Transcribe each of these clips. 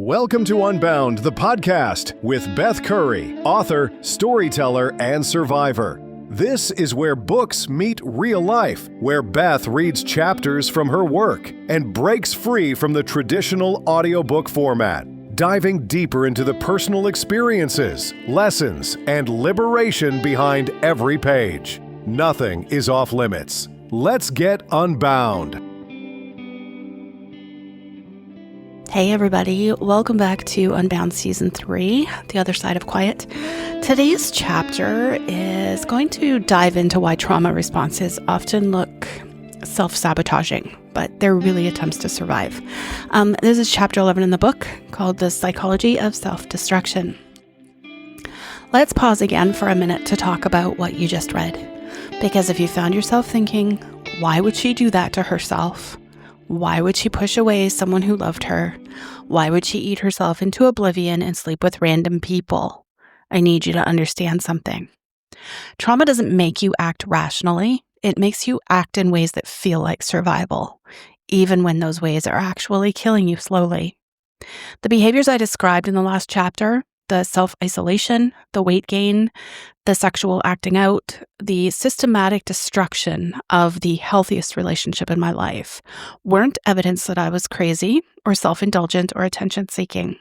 Welcome to Unbound, the podcast with Beth Curry, author, storyteller, and survivor. This is where books meet real life, where Beth reads chapters from her work and breaks free from the traditional audiobook format, diving deeper into the personal experiences, lessons, and liberation behind every page. Nothing is off limits. Let's get unbound. Hey everybody, welcome back to Unbound Season 3, The Other Side of Quiet. Today's chapter is going to dive into why trauma responses often look self-sabotaging, but they're really attempts to survive. This is chapter 11 in the book called The Psychology of Self-Destruction. Let's pause again for a minute to talk about what you just read, because if you found yourself thinking, why would she do that to herself? Why would she push away someone who loved her? Why would she eat herself into oblivion and sleep with random people? I need you to understand something. Trauma doesn't make you act rationally. It makes you act in ways that feel like survival, even when those ways are actually killing you slowly. The behaviors I described in the last chapter, the self-isolation, the weight gain, the sexual acting out, the systematic destruction of the healthiest relationship in my life, weren't evidence that I was crazy or self-indulgent or attention-seeking.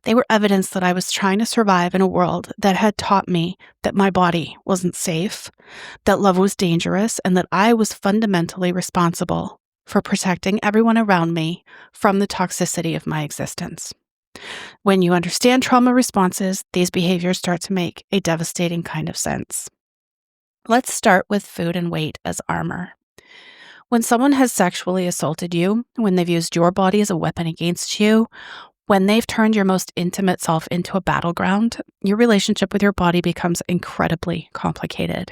They were evidence that I was trying to survive in a world that had taught me that my body wasn't safe, that love was dangerous, and that I was fundamentally responsible for protecting everyone around me from the toxicity of my existence. When you understand trauma responses, these behaviors start to make a devastating kind of sense. Let's start with food and weight as armor. When someone has sexually assaulted you, when they've used your body as a weapon against you, when they've turned your most intimate self into a battleground, your relationship with your body becomes incredibly complicated.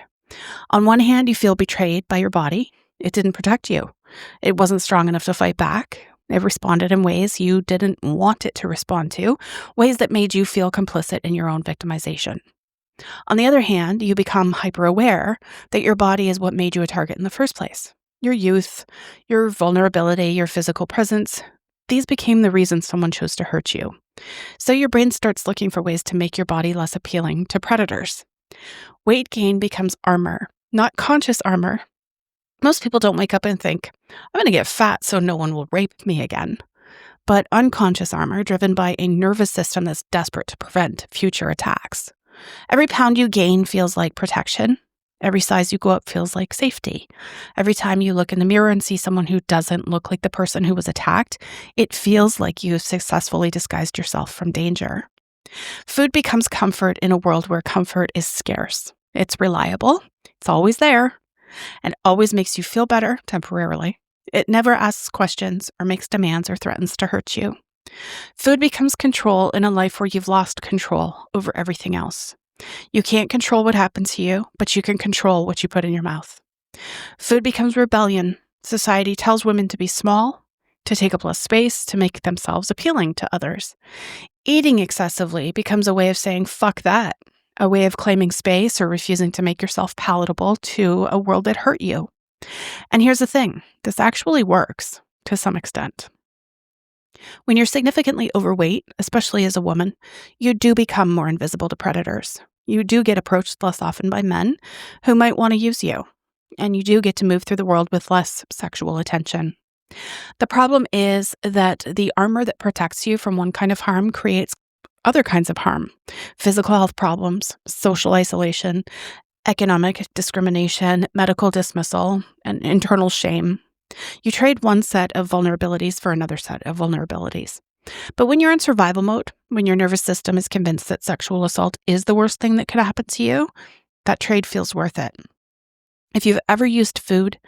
On one hand, you feel betrayed by your body. It didn't protect you. It wasn't strong enough to fight back. It responded in ways you didn't want it to respond to, ways that made you feel complicit in your own victimization. On the other hand, you become hyper-aware that your body is what made you a target in the first place. Your youth, your vulnerability, your physical presence, these became the reasons someone chose to hurt you. So your brain starts looking for ways to make your body less appealing to predators. Weight gain becomes armor, not conscious armor. Most people don't wake up and think, I'm going to get fat so no one will rape me again. But unconscious armor driven by a nervous system that's desperate to prevent future attacks. Every pound you gain feels like protection. Every size you go up feels like safety. Every time you look in the mirror and see someone who doesn't look like the person who was attacked, it feels like you've successfully disguised yourself from danger. Food becomes comfort in a world where comfort is scarce. It's reliable. It's always there. And always makes you feel better temporarily. It never asks questions or makes demands or threatens to hurt you. Food becomes control in a life where you've lost control over everything else. You can't control what happens to you, but you can control what you put in your mouth. Food becomes rebellion. Society tells women to be small, to take up less space, to make themselves appealing to others. Eating excessively becomes a way of saying, fuck that. A way of claiming space or refusing to make yourself palatable to a world that hurt you. And here's the thing, this actually works to some extent. When you're significantly overweight, especially as a woman, you do become more invisible to predators. You do get approached less often by men who might want to use you. And you do get to move through the world with less sexual attention. The problem is that the armor that protects you from one kind of harm creates other kinds of harm, physical health problems, social isolation, economic discrimination, medical dismissal, and internal shame. You trade one set of vulnerabilities for another set of vulnerabilities. But when you're in survival mode, when your nervous system is convinced that sexual assault is the worst thing that could happen to you, that trade feels worth it. If you've ever used food,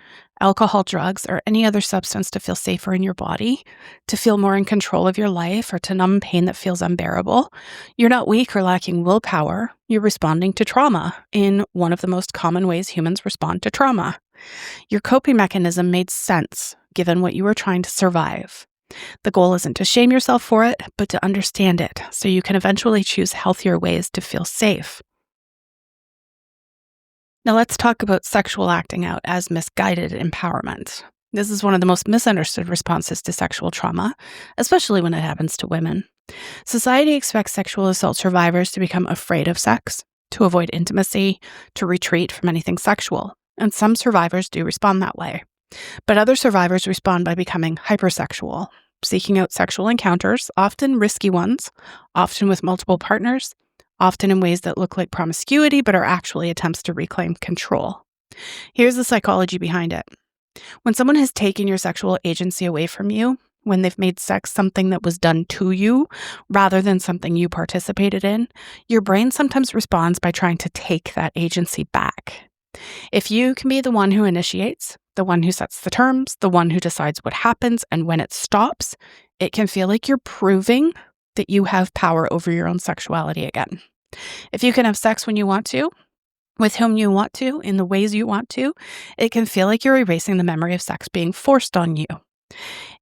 alcohol, drugs, or any other substance to feel safer in your body, to feel more in control of your life, or to numb pain that feels unbearable, you're not weak or lacking willpower. You're responding to trauma in one of the most common ways humans respond to trauma. Your coping mechanism made sense given what you were trying to survive. The goal isn't to shame yourself for it, but to understand it so you can eventually choose healthier ways to feel safe. Now let's talk about sexual acting out as misguided empowerment. This is one of the most misunderstood responses to sexual trauma, especially when it happens to women. Society expects sexual assault survivors to become afraid of sex, to avoid intimacy, to retreat from anything sexual. And some survivors do respond that way. But other survivors respond by becoming hypersexual, seeking out sexual encounters, often risky ones, often with multiple partners, often in ways that look like promiscuity but are actually attempts to reclaim control. Here's the psychology behind it. When someone has taken your sexual agency away from you, when they've made sex something that was done to you rather than something you participated in, your brain sometimes responds by trying to take that agency back. If you can be the one who initiates, the one who sets the terms, the one who decides what happens and when it stops, it can feel like you're proving that you have power over your own sexuality again. If you can have sex when you want to, with whom you want to, in the ways you want to, it can feel like you're erasing the memory of sex being forced on you.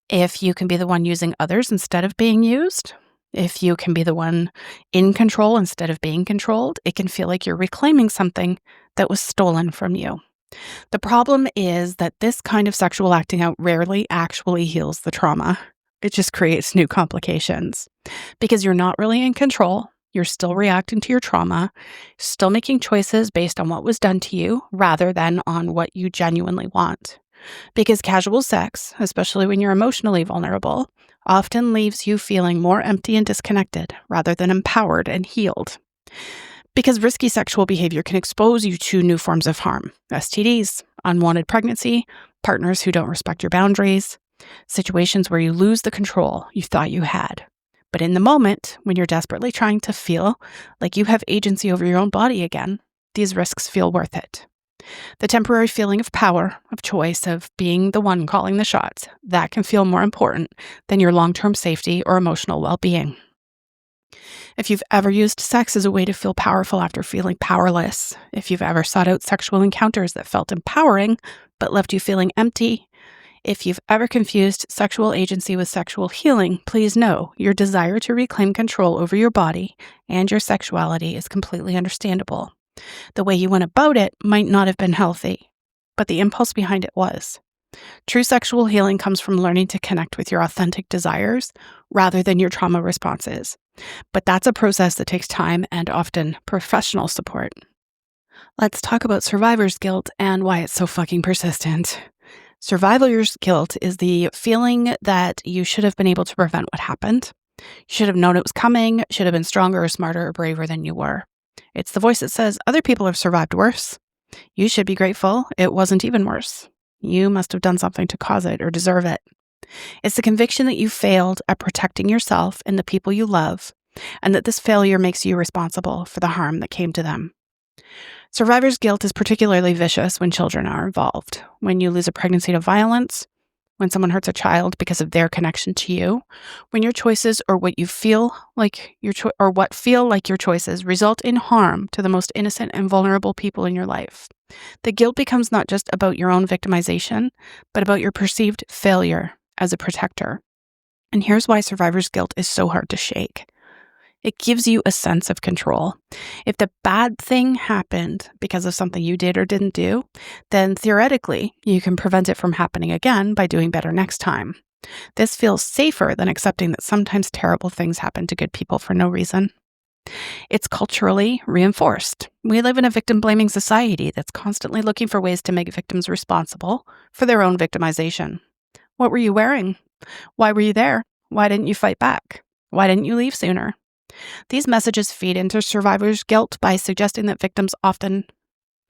If you can be the one using others instead of being used, if you can be the one in control instead of being controlled, it can feel like you're reclaiming something that was stolen from you. The problem is that this kind of sexual acting out rarely actually heals the trauma. It just creates new complications because you're not really in control. You're still reacting to your trauma, still making choices based on what was done to you rather than on what you genuinely want. Because casual sex, especially when you're emotionally vulnerable, often leaves you feeling more empty and disconnected rather than empowered and healed. Because risky sexual behavior can expose you to new forms of harm, STDs, unwanted pregnancy, partners who don't respect your boundaries, situations where you lose the control you thought you had. But in the moment, when you're desperately trying to feel like you have agency over your own body again, these risks feel worth it. The temporary feeling of power, of choice, of being the one calling the shots, that can feel more important than your long-term safety or emotional well-being. If you've ever used sex as a way to feel powerful after feeling powerless, if you've ever sought out sexual encounters that felt empowering but left you feeling empty, if you've ever confused sexual agency with sexual healing, please know your desire to reclaim control over your body and your sexuality is completely understandable. The way you went about it might not have been healthy, but the impulse behind it was. True sexual healing comes from learning to connect with your authentic desires rather than your trauma responses. But that's a process that takes time and often professional support. Let's talk about survivor's guilt and why it's so fucking persistent. Survivor's guilt is the feeling that you should have been able to prevent what happened. You should have known it was coming, should have been stronger or smarter or braver than you were. It's the voice that says, other people have survived worse. You should be grateful. It wasn't even worse. You must have done something to cause it or deserve it. It's the conviction that you failed at protecting yourself and the people you love, and that this failure makes you responsible for the harm that came to them. Survivor's guilt is particularly vicious when children are involved. When you lose a pregnancy to violence, when someone hurts a child because of their connection to you, when your choices or what you feel like what feel like your choices result in harm to the most innocent and vulnerable people in your life. The guilt becomes not just about your own victimization, but about your perceived failure as a protector. And here's why survivor's guilt is so hard to shake. It gives you a sense of control. If the bad thing happened because of something you did or didn't do, then theoretically, you can prevent it from happening again by doing better next time. This feels safer than accepting that sometimes terrible things happen to good people for no reason. It's culturally reinforced. We live in a victim-blaming society that's constantly looking for ways to make victims responsible for their own victimization. What were you wearing? Why were you there? Why didn't you fight back? Why didn't you leave sooner? These messages feed into survivor's guilt by suggesting that victims often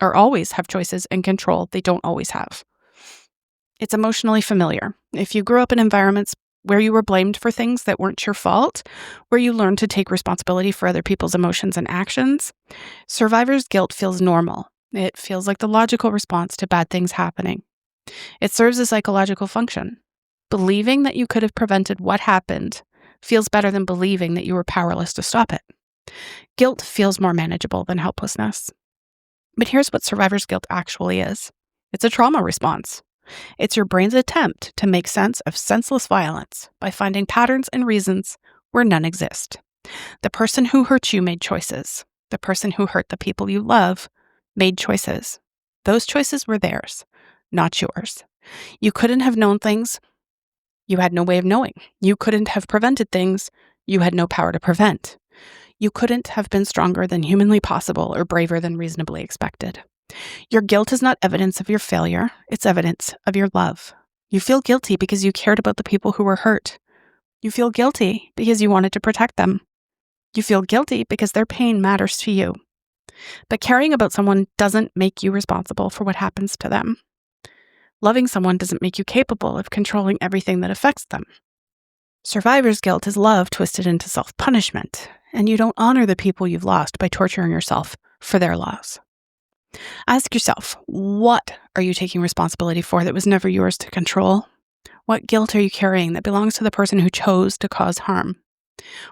or always have choices and control they don't always have. It's emotionally familiar. If you grew up in environments where you were blamed for things that weren't your fault, where you learned to take responsibility for other people's emotions and actions, survivor's guilt feels normal. It feels like the logical response to bad things happening. It serves a psychological function. Believing that you could have prevented what happened feels better than believing that you were powerless to stop it. Guilt feels more manageable than helplessness. But here's what survivor's guilt actually is. It's a trauma response. It's your brain's attempt to make sense of senseless violence by finding patterns and reasons where none exist. The person who hurt you made choices. The person who hurt the people you love made choices. Those choices were theirs, not yours. You couldn't have known things you had no way of knowing. You couldn't have prevented things you had no power to prevent. You couldn't have been stronger than humanly possible or braver than reasonably expected. Your guilt is not evidence of your failure. It's evidence of your love. You feel guilty because you cared about the people who were hurt. You feel guilty because you wanted to protect them. You feel guilty because their pain matters to you. But caring about someone doesn't make you responsible for what happens to them. Loving someone doesn't make you capable of controlling everything that affects them. Survivor's guilt is love twisted into self-punishment, and you don't honor the people you've lost by torturing yourself for their loss. Ask yourself, what are you taking responsibility for that was never yours to control? What guilt are you carrying that belongs to the person who chose to cause harm?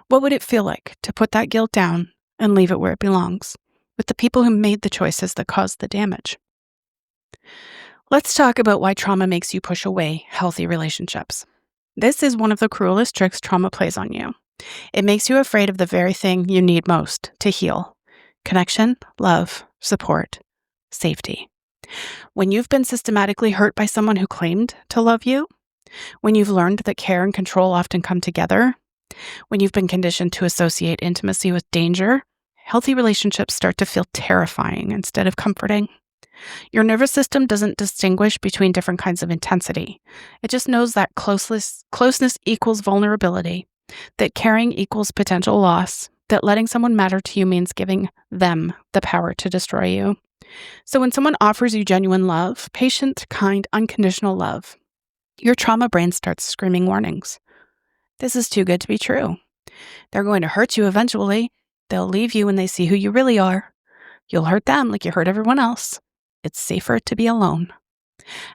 What would it feel like to put that guilt down and leave it where it belongs, with the people who made the choices that caused the damage? Let's talk about why trauma makes you push away healthy relationships. This is one of the cruelest tricks trauma plays on you. It makes you afraid of the very thing you need most to heal: connection, love, support, safety. When you've been systematically hurt by someone who claimed to love you, when you've learned that care and control often come together, when you've been conditioned to associate intimacy with danger, healthy relationships start to feel terrifying instead of comforting. Your nervous system doesn't distinguish between different kinds of intensity. It just knows that closeness equals vulnerability, that caring equals potential loss, that letting someone matter to you means giving them the power to destroy you. So when someone offers you genuine love, patient, kind, unconditional love, your trauma brain starts screaming warnings. This is too good to be true. They're going to hurt you eventually. They'll leave you when they see who you really are. You'll hurt them like you hurt everyone else. It's safer to be alone.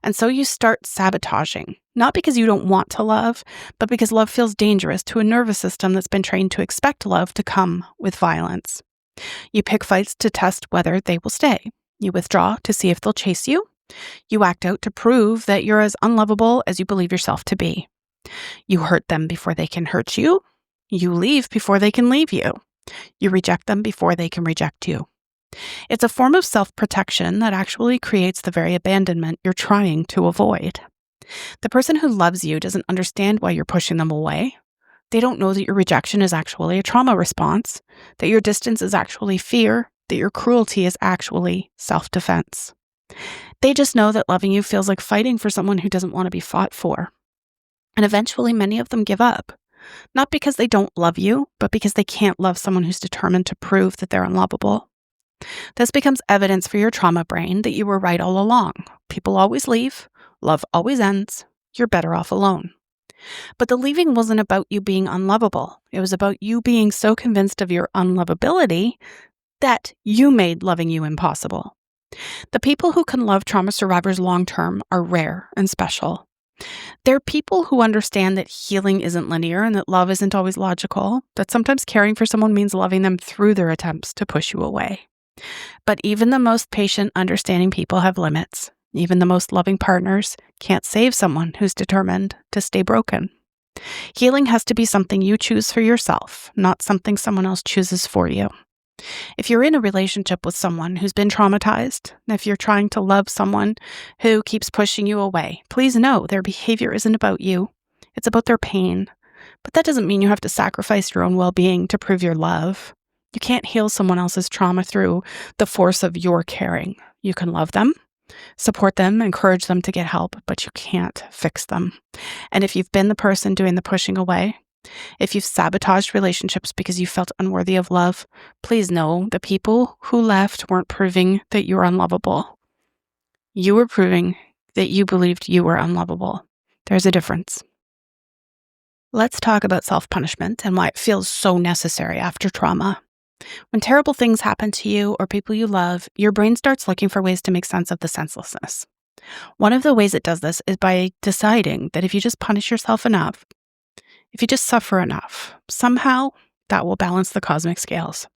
And so you start sabotaging, not because you don't want to love, but because love feels dangerous to a nervous system that's been trained to expect love to come with violence. You pick fights to test whether they will stay. You withdraw to see if they'll chase you. You act out to prove that you're as unlovable as you believe yourself to be. You hurt them before they can hurt you. You leave before they can leave you. You reject them before they can reject you. It's a form of self-protection that actually creates the very abandonment you're trying to avoid. The person who loves you doesn't understand why you're pushing them away. They don't know that your rejection is actually a trauma response, that your distance is actually fear, that your cruelty is actually self-defense. They just know that loving you feels like fighting for someone who doesn't want to be fought for. And eventually many of them give up, not because they don't love you, but because they can't love someone who's determined to prove that they're unlovable. This becomes evidence for your trauma brain that you were right all along. People always leave. Love always ends. You're better off alone. But the leaving wasn't about you being unlovable. It was about you being so convinced of your unlovability that you made loving you impossible. The people who can love trauma survivors long-term are rare and special. They're people who understand that healing isn't linear and that love isn't always logical, that sometimes caring for someone means loving them through their attempts to push you away. But even the most patient, understanding people have limits. Even the most loving partners can't save someone who's determined to stay broken. Healing has to be something you choose for yourself, not something someone else chooses for you. If you're in a relationship with someone who's been traumatized, if you're trying to love someone who keeps pushing you away, please know their behavior isn't about you. It's about their pain. But that doesn't mean you have to sacrifice your own well-being to prove your love. You can't heal someone else's trauma through the force of your caring. You can love them, support them, encourage them to get help, but you can't fix them. And if you've been the person doing the pushing away, if you've sabotaged relationships because you felt unworthy of love, please know the people who left weren't proving that you were unlovable. You were proving that you believed you were unlovable. There's a difference. Let's talk about self-punishment and why it feels so necessary after trauma. When terrible things happen to you or people you love, your brain starts looking for ways to make sense of the senselessness. One of the ways it does this is by deciding that if you just punish yourself enough, if you just suffer enough, somehow that will balance the cosmic scales.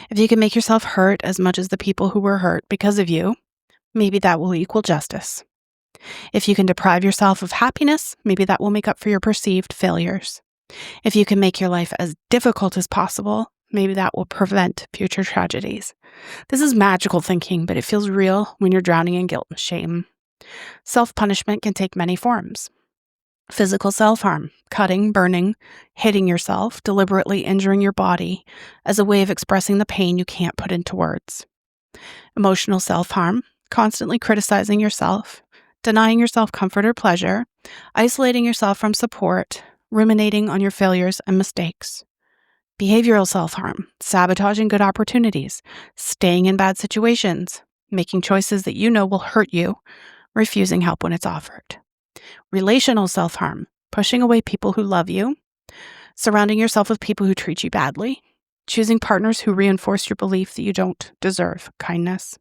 If you can make yourself hurt as much as the people who were hurt because of you, maybe that will equal justice. If you can deprive yourself of happiness, maybe that will make up for your perceived failures. If you can make your life as difficult as possible, maybe that will prevent future tragedies. This is magical thinking, but it feels real when you're drowning in guilt and shame. Self-punishment can take many forms. Physical self-harm, cutting, burning, hitting yourself, deliberately injuring your body as a way of expressing the pain you can't put into words. Emotional self-harm, constantly criticizing yourself, denying yourself comfort or pleasure, isolating yourself from support, ruminating on your failures and mistakes. Behavioral self-harm, sabotaging good opportunities, staying in bad situations, making choices that you know will hurt you, refusing help when it's offered. Relational self-harm, pushing away people who love you, surrounding yourself with people who treat you badly, choosing partners who reinforce your belief that you don't deserve kindness.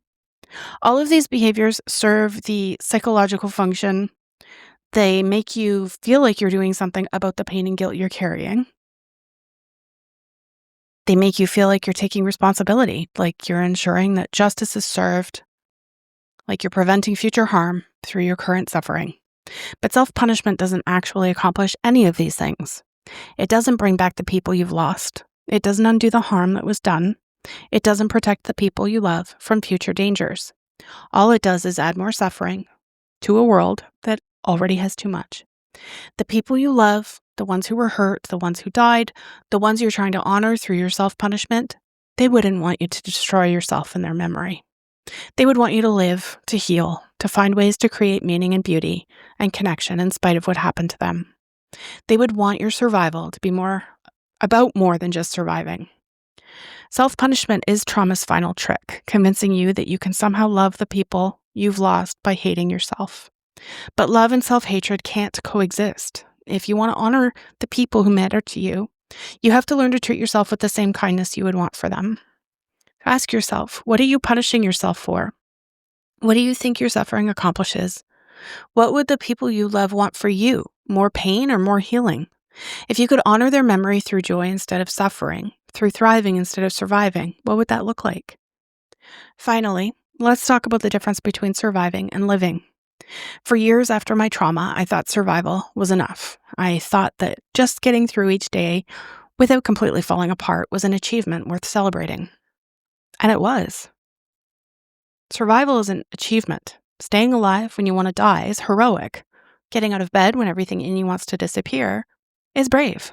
All of these behaviors serve the psychological function. They make you feel like you're doing something about the pain and guilt you're carrying. They make you feel like you're taking responsibility, like you're ensuring that justice is served, like you're preventing future harm through your current suffering. But self-punishment doesn't actually accomplish any of these things. It doesn't bring back the people you've lost. It doesn't undo the harm that was done. It doesn't protect the people you love from future dangers. All it does is add more suffering to a world that already has too much. The people you love, the ones who were hurt, the ones who died, the ones you're trying to honor through your self-punishment, they wouldn't want you to destroy yourself in their memory. They would want you to live, to heal, to find ways to create meaning and beauty and connection in spite of what happened to them. They would want your survival to be more than just surviving. Self-punishment is trauma's final trick, convincing you that you can somehow love the people you've lost by hating yourself. But love and self-hatred can't coexist. If you want to honor the people who matter to you, you have to learn to treat yourself with the same kindness you would want for them. Ask yourself, what are you punishing yourself for? What do you think your suffering accomplishes? What would the people you love want for you? More pain or more healing? If you could honor their memory through joy instead of suffering, through thriving instead of surviving, what would that look like? Finally, let's talk about the difference between surviving and living. For years after my trauma, I thought survival was enough. I thought that just getting through each day without completely falling apart was an achievement worth celebrating. And it was. Survival is an achievement. Staying alive when you want to die is heroic. Getting out of bed when everything in you wants to disappear is brave.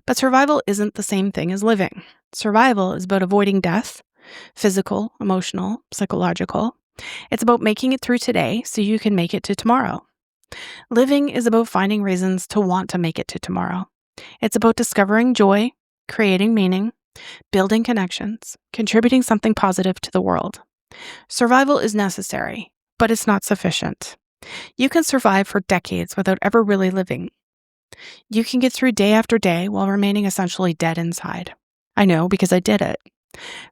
But survival isn't the same thing as living. Survival is about avoiding death, physical, emotional, psychological. It's about making it through today so you can make it to tomorrow. Living is about finding reasons to want to make it to tomorrow. It's about discovering joy, creating meaning, building connections, contributing something positive to the world. Survival is necessary, but it's not sufficient. You can survive for decades without ever really living. You can get through day after day while remaining essentially dead inside. I know because I did it.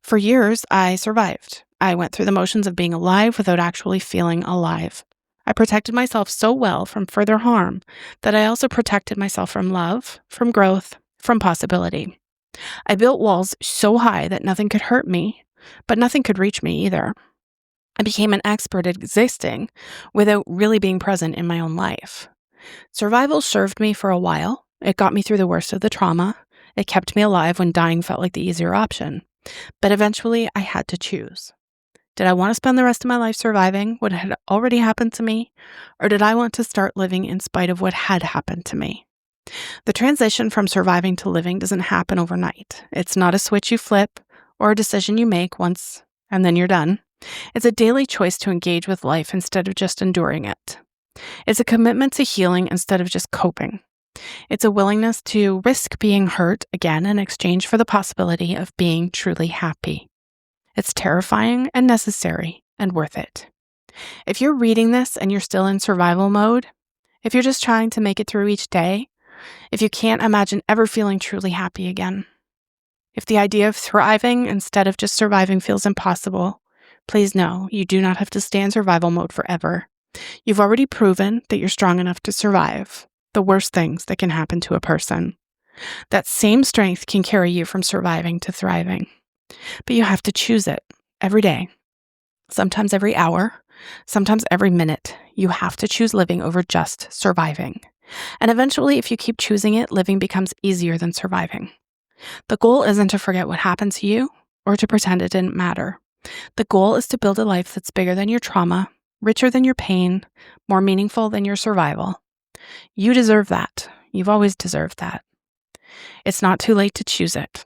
For years, I survived. I went through the motions of being alive without actually feeling alive. I protected myself so well from further harm that I also protected myself from love, from growth, from possibility. I built walls so high that nothing could hurt me, but nothing could reach me either. I became an expert at existing without really being present in my own life. Survival served me for a while. It got me through the worst of the trauma. It kept me alive when dying felt like the easier option. But eventually, I had to choose. Did I want to spend the rest of my life surviving what had already happened to me? Or did I want to start living in spite of what had happened to me? The transition from surviving to living doesn't happen overnight. It's not a switch you flip or a decision you make once and then you're done. It's a daily choice to engage with life instead of just enduring it. It's a commitment to healing instead of just coping. It's a willingness to risk being hurt again in exchange for the possibility of being truly happy. It's terrifying and necessary and worth it. If you're reading this and you're still in survival mode, if you're just trying to make it through each day, if you can't imagine ever feeling truly happy again, if the idea of thriving instead of just surviving feels impossible, please know you do not have to stay in survival mode forever. You've already proven that you're strong enough to survive the worst things that can happen to a person. That same strength can carry you from surviving to thriving. But you have to choose it every day, sometimes every hour, sometimes every minute. You have to choose living over just surviving. And eventually, if you keep choosing it, living becomes easier than surviving. The goal isn't to forget what happened to you or to pretend it didn't matter. The goal is to build a life that's bigger than your trauma, richer than your pain, more meaningful than your survival. You deserve that. You've always deserved that. It's not too late to choose it.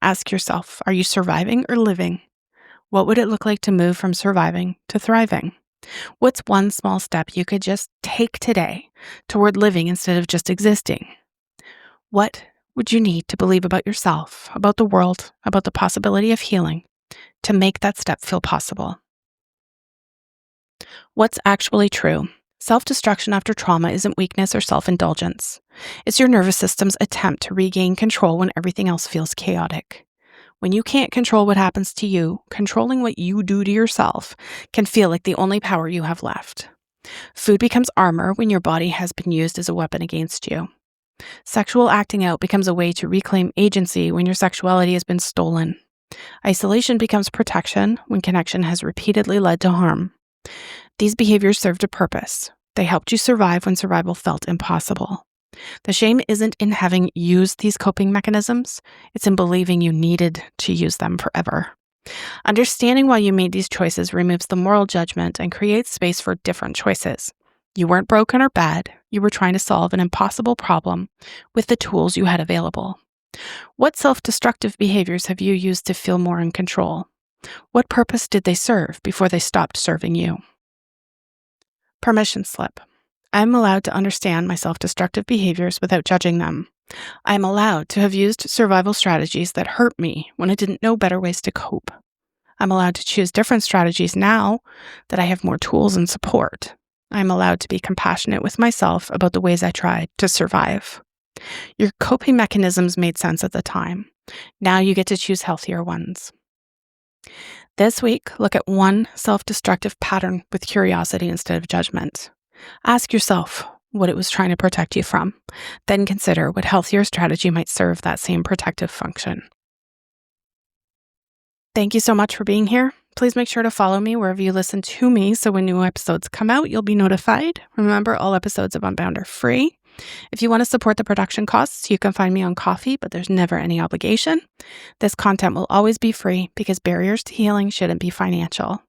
Ask yourself, are you surviving or living? What would it look like to move from surviving to thriving? What's one small step you could just take today toward living instead of just existing? What would you need to believe about yourself, about the world, about the possibility of healing to make that step feel possible? What's actually true? Self-destruction after trauma isn't weakness or self-indulgence. It's your nervous system's attempt to regain control when everything else feels chaotic. When you can't control what happens to you, controlling what you do to yourself can feel like the only power you have left. Food becomes armor when your body has been used as a weapon against you. Sexual acting out becomes a way to reclaim agency when your sexuality has been stolen. Isolation becomes protection when connection has repeatedly led to harm. These behaviors served a purpose. They helped you survive when survival felt impossible. The shame isn't in having used these coping mechanisms, it's in believing you needed to use them forever. Understanding why you made these choices removes the moral judgment and creates space for different choices. You weren't broken or bad, you were trying to solve an impossible problem with the tools you had available. What self-destructive behaviors have you used to feel more in control? What purpose did they serve before they stopped serving you? Permission slip. I am allowed to understand my self-destructive behaviors without judging them. I am allowed to have used survival strategies that hurt me when I didn't know better ways to cope. I'm allowed to choose different strategies now that I have more tools and support. I am allowed to be compassionate with myself about the ways I tried to survive. Your coping mechanisms made sense at the time. Now you get to choose healthier ones. This week, look at one self-destructive pattern with curiosity instead of judgment. Ask yourself what it was trying to protect you from. Then consider what healthier strategy might serve that same protective function. Thank you so much for being here. Please make sure to follow me wherever you listen to me so when new episodes come out, you'll be notified. Remember, all episodes of Unbound are free. If you want to support the production costs, you can find me on Ko-fi, but there's never any obligation. This content will always be free because barriers to healing shouldn't be financial.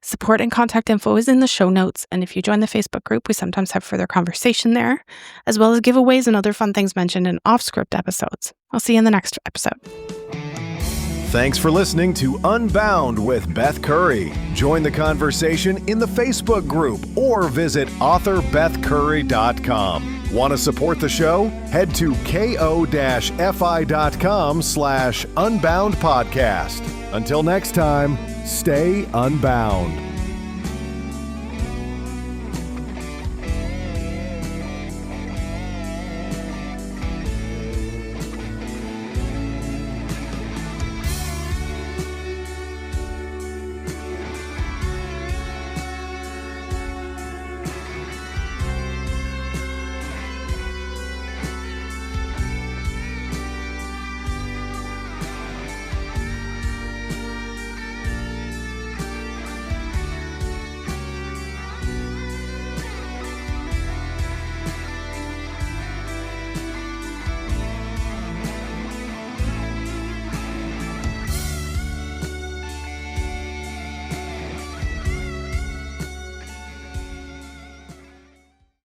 Support and contact info is in the show notes, and if you join the Facebook group, we sometimes have further conversation there, as well as giveaways and other fun things mentioned in off-script episodes. I'll see you in the next episode. Thanks for listening to Unbound with Beth Curry. Join the conversation in the Facebook group or visit author.bethcurry.com. Want to support the show? Head to ko-fi.com/unbound podcast. Until next time, stay unbound.